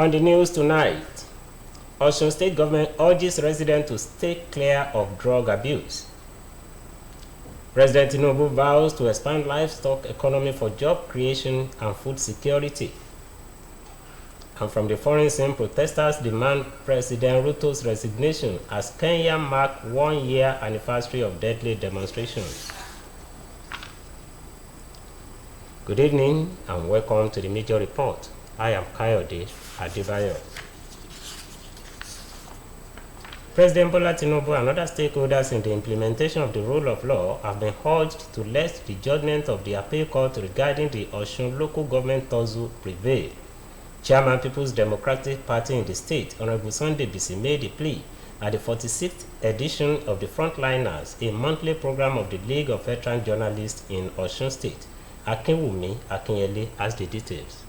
On the news tonight, Osun State government urges residents to stay clear of drug abuse. President Tinubu vows to expand livestock economy for job creation and food security. And from the foreign scene, protesters demand President Ruto's resignation as Kenya marked 1 year anniversary of deadly demonstrations. Good evening and welcome to the Major Report. I am Kayode Adebayo. President Bola Tinubu and other stakeholders in the implementation of the rule of law have been urged to let the judgment of the appeal court regarding the Osun local government tussle prevail. Chairman People's Democratic Party in the state, Honorable Sunday Bisi, made a plea at the 46th edition of the Frontliners, a monthly program of the League of Veteran Journalists in Osun State. Akinwumi Akinyele has the details.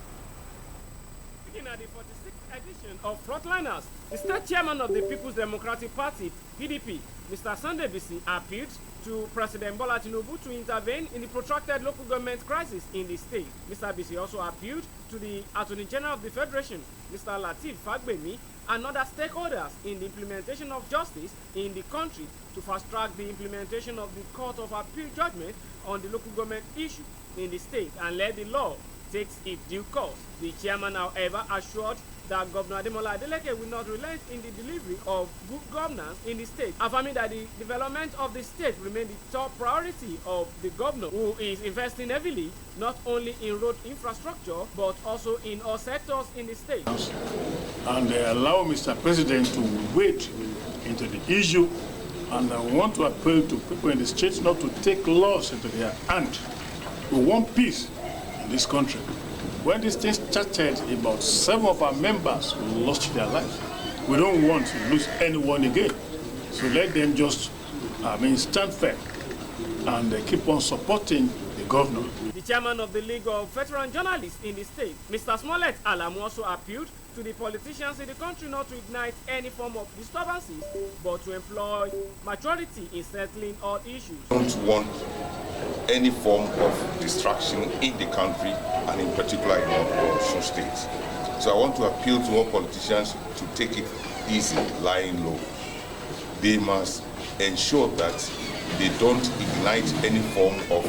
At the 46th edition of Frontliners, the state chairman of the People's Democratic Party, PDP, Mr. Sunday Bisi, appealed to President Bola Tinubu to intervene in the protracted local government crisis in the state. Mr. Bisi also appealed to the Attorney General of the Federation, Mr. Lateef Fagbemi, and other stakeholders in the implementation of justice in the country to fast-track the implementation of the Court of Appeal judgment on the local government issue in the state and let the law takes its due course. The chairman, however, assured that Governor Adeleke will not relent in the delivery of good governance in the state, affirming that the development of the state remains the top priority of the governor, who is investing heavily not only in road infrastructure but also in all sectors in the state. And allow Mr. President to wade into the issue, and I want to appeal to people in the state not to take laws into their hand. We want peace in this country. When this thing started, about 7 of our members lost their lives. We don't want to lose anyone again. So let them just, stand firm and keep on supporting the governor. The chairman of the League of Veteran Journalists in the state, Mr. Smollett Alamu, also appealed to the politicians in the country not to ignite any form of disturbances, but to employ maturity in settling all issues. I don't want any form of distraction in the country, and in particular in Osun State. So I want to appeal to all politicians to take it easy, lying low. They must ensure that they don't ignite any form of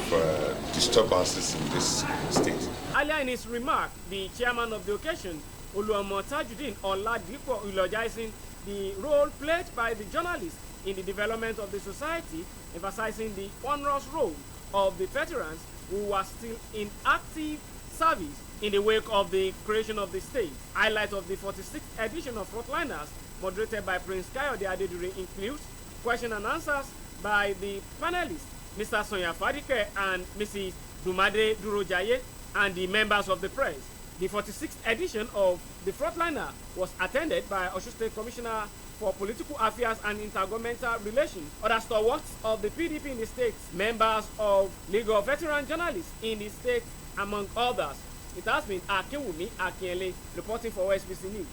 disturbances in this state. Earlier in his remark, the chairman of the occasion, Oluomo Tajudeen Oladipo, eulogizing the role played by the journalists in the development of the society, emphasizing the onerous role of the veterans who are still in active service in the wake of the creation of the state. Highlight of the 46th edition of Frontliners, moderated by Prince Kayode Adedire, includes question and answers by the panelists, Mr. Sonya Fadike and Mrs. Dumade Durojaye, and the members of the press. The 46th edition of the Frontliner was attended by Osun State Commissioner for Political Affairs and Intergovernmental Relations, other stalwarts of the PDP in the state, members of League of Veteran Journalists in the state, among others. It has been Akinwumi Akinyele reporting for OSBC News.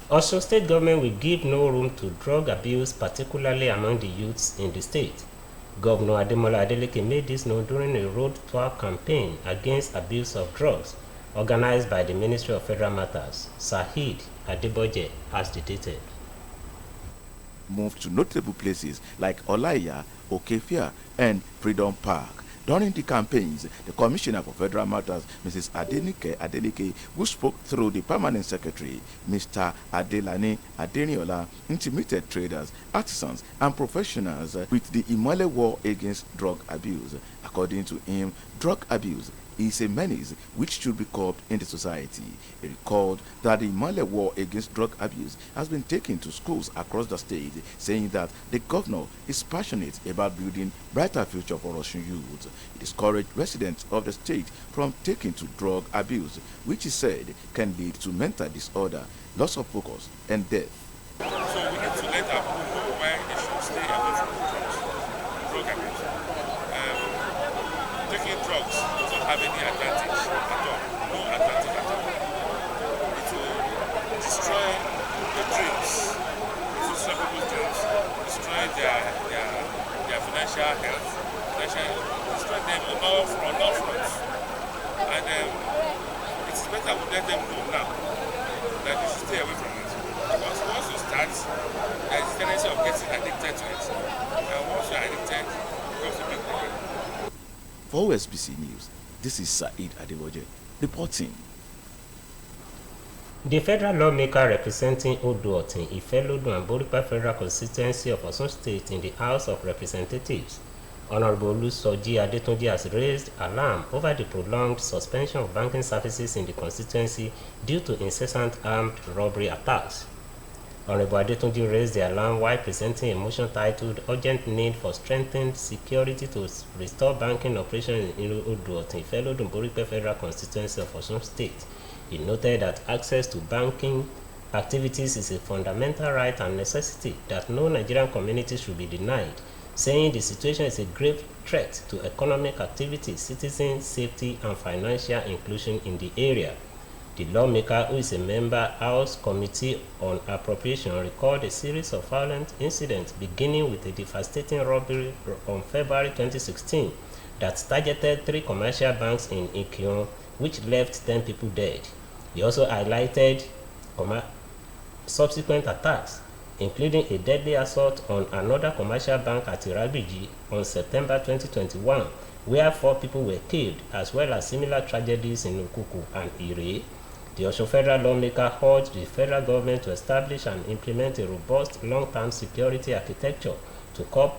Osun State government will give no room to drug abuse, particularly among the youths in the state. Governor Adeleke made this known during a road tour campaign against abuse of drugs organized by the Ministry of Federal Matters. Sahid Adeboje has the details. Moved to notable places like Olaiya, Okefia, and Freedom Park. During the campaigns, the Commissioner for Federal Matters, Mrs. Adeleke, who spoke through the Permanent Secretary, Mr. Adelane Adeniola, intimated traders, artisans, and professionals with the Imole war against drug abuse. According to him, drug abuse is a menace which should be curbed in the society. He recalled that the Imole war against drug abuse has been taken to schools across the state, saying that the governor is passionate about building brighter future for Russian youth. He discouraged residents of the state from taking to drug abuse, which he said can lead to mental disorder, loss of focus, and death. So we need to let our people know why they should stay away from drug abuse. Taking drugs doesn't have any advantage at all. No advantage at all. It will destroy the dreams. It will destroy people's dreams, destroy their financial health, destroy them on all fronts. And it is better I would let them know now that they should stay away from it. Because once you start, there is a tendency of getting addicted to it. And once you are addicted, it becomes a big problem. For OSBC News, this is Saeed Adeboje reporting. The federal lawmaker representing Odo-Otin, Ifelodun and Boripa Federal Constituency of Osun State in the House of Representatives, Honorable Olusoji Adetunji, has raised alarm over the prolonged suspension of banking services in the constituency due to incessant armed robbery attacks. Honorable Adetunji raised the alarm while presenting a motion titled Urgent Need for Strengthened Security to Restore Banking Operations in Odo-Otin, Ifelodun, Boripa Federal Constituency of Osun State. He noted that access to banking activities is a fundamental right and necessity that no Nigerian community should be denied, saying the situation is a grave threat to economic activity, citizen safety, and financial inclusion in the area. The lawmaker, who is a member House Committee on Appropriation, recalled a series of violent incidents beginning with a devastating robbery on February 2016 that targeted 3 commercial banks in Ikion, which left 10 people dead. He also highlighted subsequent attacks, including a deadly assault on another commercial bank at Iragbiji on September 2021, where 4 people were killed, as well as similar tragedies in Okuku and Ire. The Osun federal lawmaker urged the federal government to establish and implement a robust long-term security architecture to curb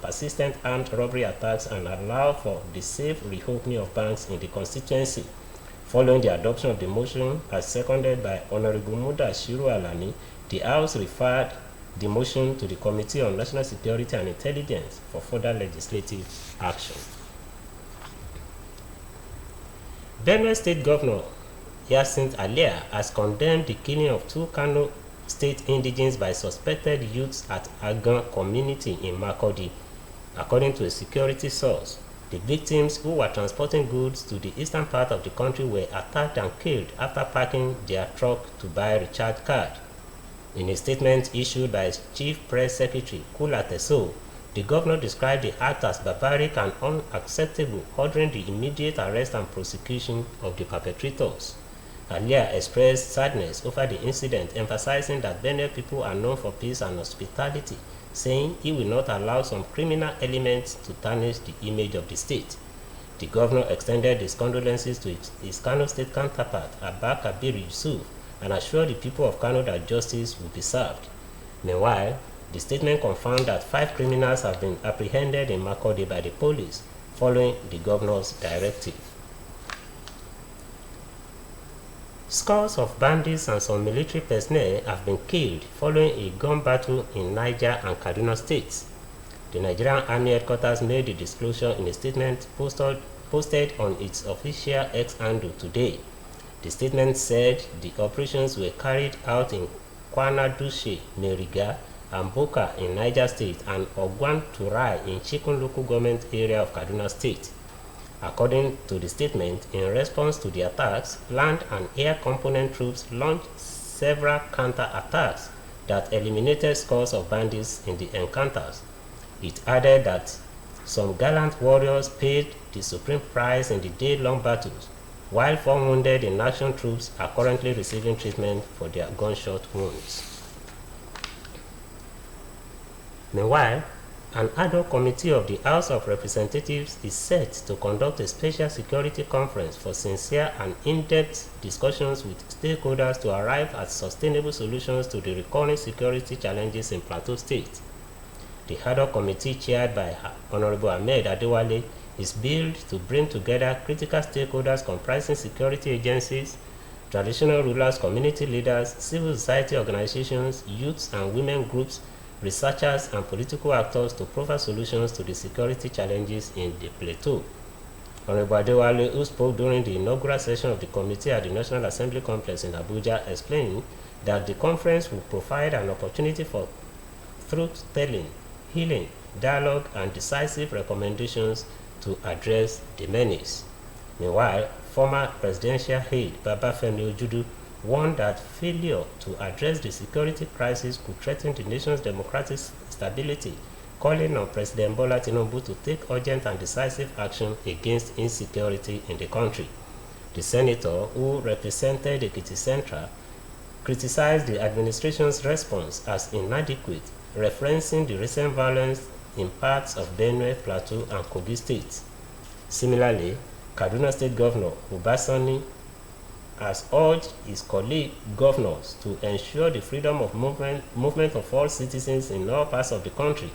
persistent armed robbery attacks and allow for the safe reopening of banks in the constituency. Following the adoption of the motion, as seconded by Honorable Mudashiru Alani, the House referred the motion to the Committee on National Security and Intelligence for further legislative action. Benue State Governor Hyacinthe Alia has condemned the killing of 2 Kano State indigents by suspected youths at Agan community in Makurdi. According to a security source, the victims, who were transporting goods to the eastern part of the country, were attacked and killed after parking their truck to buy a recharge card. In a statement issued by his Chief Press Secretary, Kula Teso, the governor described the act as barbaric and unacceptable, ordering the immediate arrest and prosecution of the perpetrators. Alia expressed sadness over the incident, emphasizing that Benue people are known for peace and hospitality, saying he will not allow some criminal elements to tarnish the image of the state. The governor extended his condolences to his Kano State counterpart, Abba Kabir Yusuf, and assured the people of Kano that justice will be served. Meanwhile, the statement confirmed that 5 criminals have been apprehended in Makurdi by the police following the governor's directive. Scores of bandits and some military personnel have been killed following a gun battle in Niger and Kaduna states. The Nigerian Army Headquarters made the disclosure in a statement posted on its official X handle today. The statement said the operations were carried out in Kwana Dushe, Meriga, and Boka in Niger State and Ogwan Turai in Chikun local government area of Kaduna State. According to the statement, in response to the attacks, land and air component troops launched several counter-attacks that eliminated scores of bandits in the encounters. It added that some gallant warriors paid the supreme price in the day-long battles, while 4 wounded in-action troops are currently receiving treatment for their gunshot wounds. Meanwhile, an ad hoc committee of the House of Representatives is set to conduct a special security conference for sincere and in-depth discussions with stakeholders to arrive at sustainable solutions to the recurring security challenges in Plateau State. The ad hoc committee, chaired by Honorable Ahmed Adewale, is built to bring together critical stakeholders comprising security agencies, traditional rulers, community leaders, civil society organizations, youths and women groups, researchers and political actors to provide solutions to the security challenges in the plateau. Honorable Adewale, who spoke during the inaugural session of the committee at the National Assembly Complex in Abuja, explained that the conference will provide an opportunity for truth-telling, healing, dialogue, and decisive recommendations to address the menace. Meanwhile, former presidential aide Babafemi Ojudu warned that failure to address the security crisis could threaten the nation's democratic stability, calling on President Bola Tinubu to take urgent and decisive action against insecurity in the country. The senator, who represented Ekiti Central, criticized the administration's response as inadequate, referencing the recent violence in parts of Benue, Plateau, and Kogi states. Similarly, Kaduna State Governor Ubasani has urged his colleague governors to ensure the freedom of movement of all citizens in all parts of the country,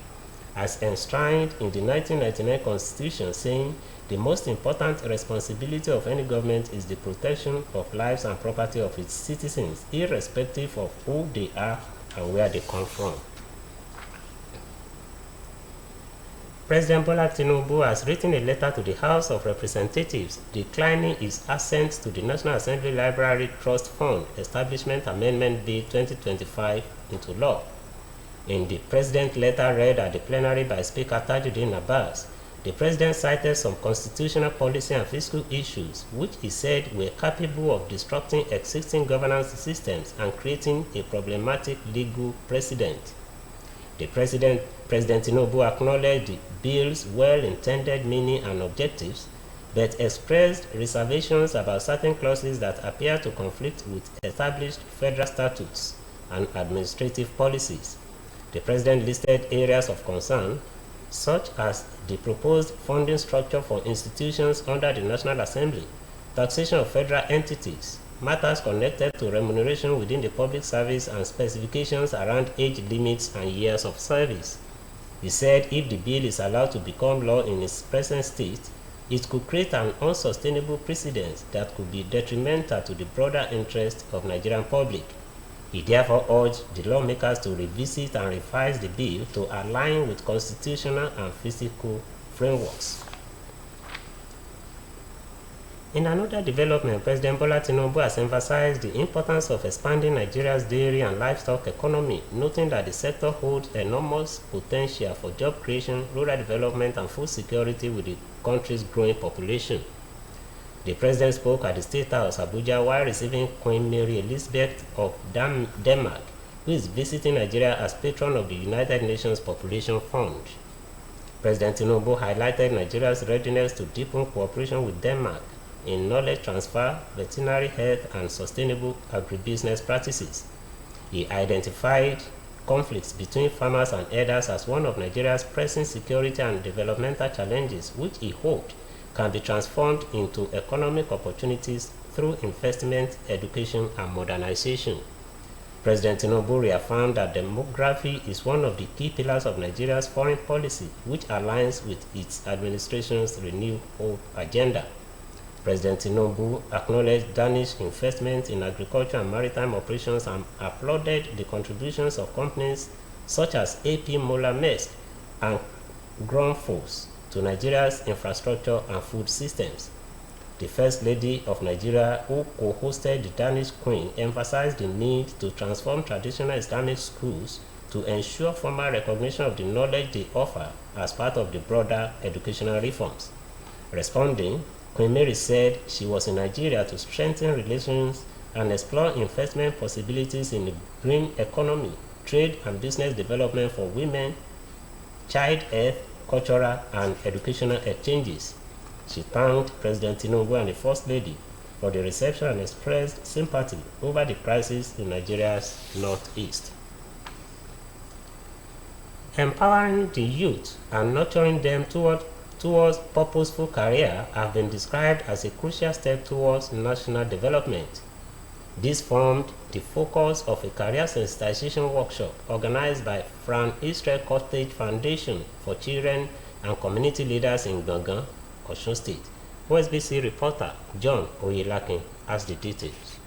as enshrined in the 1999 Constitution, saying the most important responsibility of any government is the protection of lives and property of its citizens, irrespective of who they are and where they come from. President Bola Tinubu has written a letter to the House of Representatives declining his assent to the National Assembly Library Trust Fund Establishment Amendment Bill 2025 into law. In the President's letter read at the plenary by Speaker Tajuddin Abbas, the President cited some constitutional policy and fiscal issues which he said were capable of disrupting existing governance systems and creating a problematic legal precedent. The President Tinubu acknowledged the bill's well-intended meaning and objectives, but expressed reservations about certain clauses that appear to conflict with established federal statutes and administrative policies. The President listed areas of concern, such as the proposed funding structure for institutions under the National Assembly, taxation of federal entities, matters connected to remuneration within the public service, and specifications around age limits and years of service. He said if the bill is allowed to become law in its present state, it could create an unsustainable precedent that could be detrimental to the broader interest of Nigerian public. He therefore urged the lawmakers to revisit and revise the bill to align with constitutional and physical frameworks. In another development, President Bola Tinubu has emphasized the importance of expanding Nigeria's dairy and livestock economy, noting that the sector holds enormous potential for job creation, rural development, and food security with the country's growing population. The President spoke at the State House, Abuja, while receiving Queen Mary Elizabeth of Denmark, who is visiting Nigeria as patron of the United Nations Population Fund. President Tinubu highlighted Nigeria's readiness to deepen cooperation with Denmark in knowledge transfer, veterinary health, and sustainable agribusiness practices. He identified conflicts between farmers and herders as one of Nigeria's pressing security and developmental challenges, which he hoped can be transformed into economic opportunities through investment, education, and modernization. President Tinubu reaffirmed that demography is one of the key pillars of Nigeria's foreign policy, which aligns with its administration's Renew Hope agenda. President Tinubu acknowledged Danish investment in agriculture and maritime operations and applauded the contributions of companies such as AP Moller Maersk and Grundfos to Nigeria's infrastructure and food systems. The First Lady of Nigeria, who co-hosted the Danish Queen, emphasized the need to transform traditional Islamic schools to ensure formal recognition of the knowledge they offer as part of the broader educational reforms. Responding, Queen Mary said she was in Nigeria to strengthen relations and explore investment possibilities in the green economy, trade and business development for women, child health, cultural and educational exchanges. She thanked President Tinubu and the First Lady for the reception and expressed sympathy over the crisis in Nigeria's northeast. Empowering the youth and nurturing them towards purposeful career have been described as a crucial step towards national development. This formed the focus of a career sensitization workshop organized by Fran Israel Cottage Foundation for Children and Community Leaders in Gangan, Osun State. OSBC reporter John Oyelakin has the details.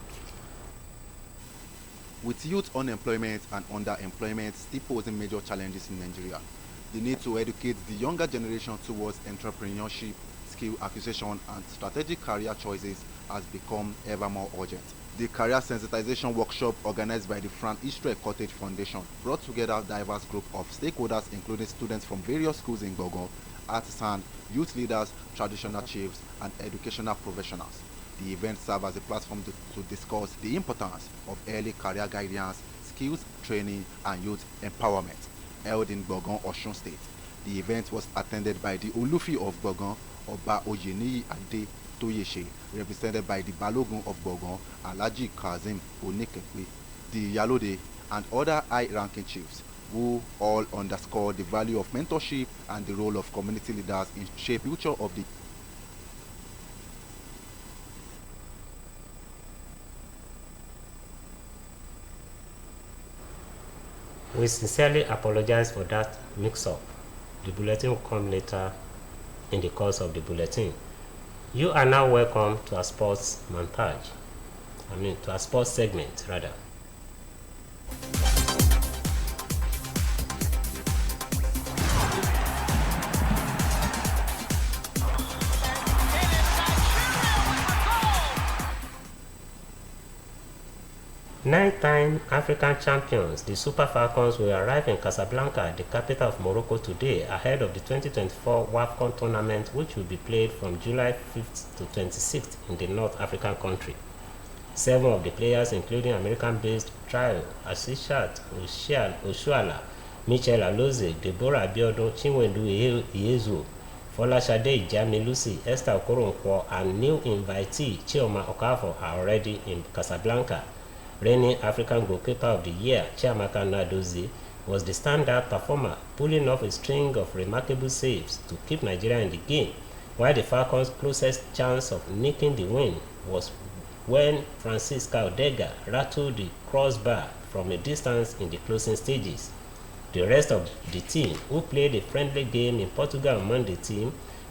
With youth unemployment and underemployment still posing major challenges in Nigeria, the need to educate the younger generation towards entrepreneurship, skill acquisition, and strategic career choices has become ever more urgent. The career sensitization workshop organized by the Fran Israel Cottage Foundation brought together a diverse group of stakeholders, including students from various schools in Gogo, artisans, youth leaders, traditional chiefs, and educational professionals. The event served as a platform to discuss the importance of early career guidance, skills training, and youth empowerment. Held in Gogo, Osun State. The event was attended by the Olufi of Gogo, Oba Oyeniyi Ade Toyeshe, represented by the Balogun of Bogon, Alhaji Kazim Onekepe, the Yalode, and other high-ranking chiefs, who all underscore the value of mentorship and the role of community leaders in shaping the future of the We sincerely apologize for that mix-up. The bulletin will come later in the course of the bulletin. You are now welcome to our sports montage. To our sports segment, rather. Nine-time African champions, the Super Falcons, will arrive in Casablanca, the capital of Morocco, today ahead of the 2024 WAFCON tournament, which will be played from July 5th to 26th in the North African country. 7 of the players, including American-based trio Asishat Oshuala, Michel Alozie, Deborah Abiodun, Chinwendu Ihezuo, Folashade Ijamilusi, Esther Okoronkwo, and new invitee Chioma Okafor are already in Casablanca. Reigning African Goalkeeper of the Year, Chiamaka Nnadozie, was the standout performer, pulling off a string of remarkable saves to keep Nigeria in the game, while the Falcons' closest chance of nicking the win was when Francisca Odega rattled the crossbar from a distance in the closing stages. The rest of the team, who played a friendly game in Portugal on Monday,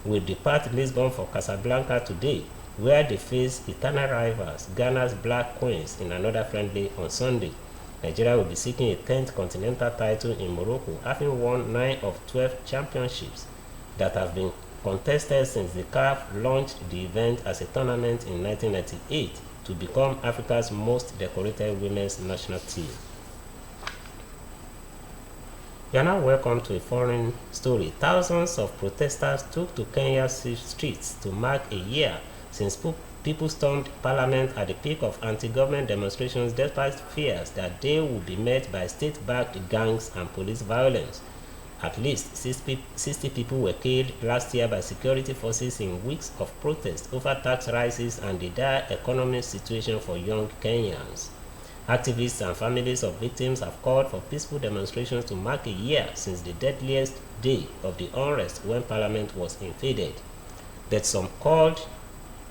will depart Lisbon for Casablanca today, where they face eternal rivals Ghana's Black Queens in another friendly on Sunday. Nigeria will be seeking a 10th continental title in Morocco, having won 9 of 12 championships that have been contested since the CAF launched the event as a tournament in 1998 to become Africa's most decorated women's national team. You are now welcome to a foreign story. Thousands of protesters took to Kenya's streets to mark a year since people stormed parliament at the peak of anti-government demonstrations, despite fears that they would be met by state-backed gangs and police violence. At least 60 people were killed last year by security forces in weeks of protest over tax rises and the dire economic situation for young Kenyans. Activists and families of victims have called for peaceful demonstrations to mark a year since the deadliest day of the unrest when parliament was invaded. But some called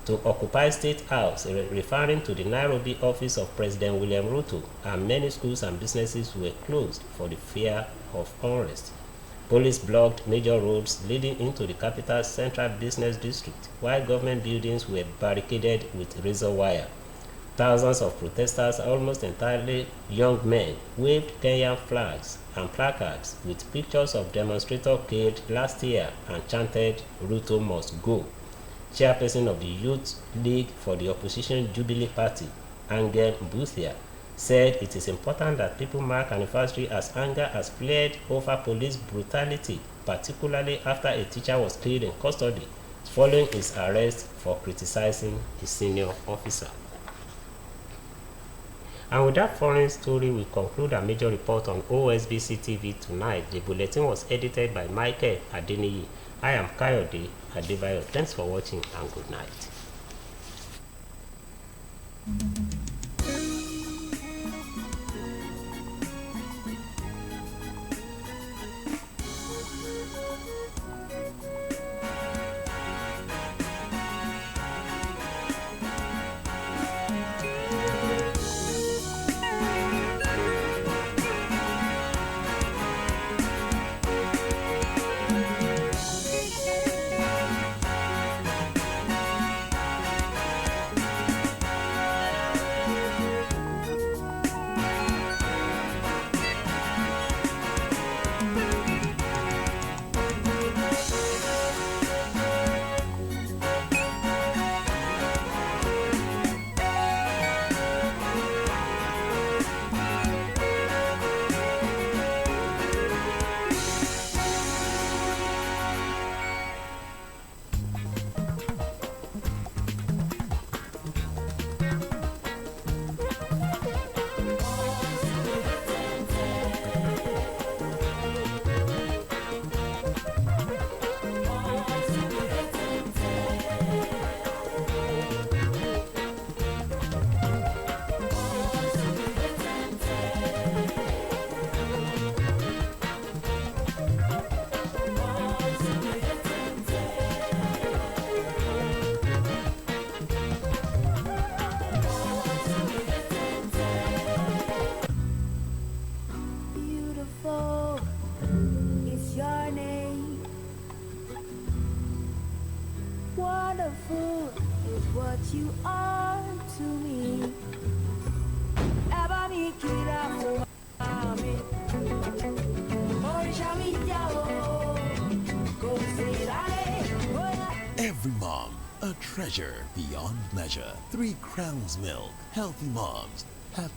to occupy State House, referring to the Nairobi office of President William Ruto, and many schools and businesses were closed for the fear of unrest. Police blocked major roads leading into the capital's central business district, while government buildings were barricaded with razor wire. Thousands of protesters, almost entirely young men, waved Kenyan flags and placards with pictures of demonstrators killed last year and chanted, "Ruto must go." Chairperson of the Youth League for the Opposition Jubilee Party, Angel Mbuthia, said it is important that people mark anniversary as anger has flared over police brutality, particularly after a teacher was killed in custody following his arrest for criticizing a senior officer. And with that foreign story, we conclude our major report on OSBC TV tonight. The bulletin was edited by Michael Adeniyi. I am Kayode Adebayo. Thanks for watching and good night. Wonderful is what you are to me. Eba mi kira fún mami. Orisha mi ya o. Kò sí láyé. Every mom, a treasure beyond measure. 3 Crowns Milk. Healthy moms, happy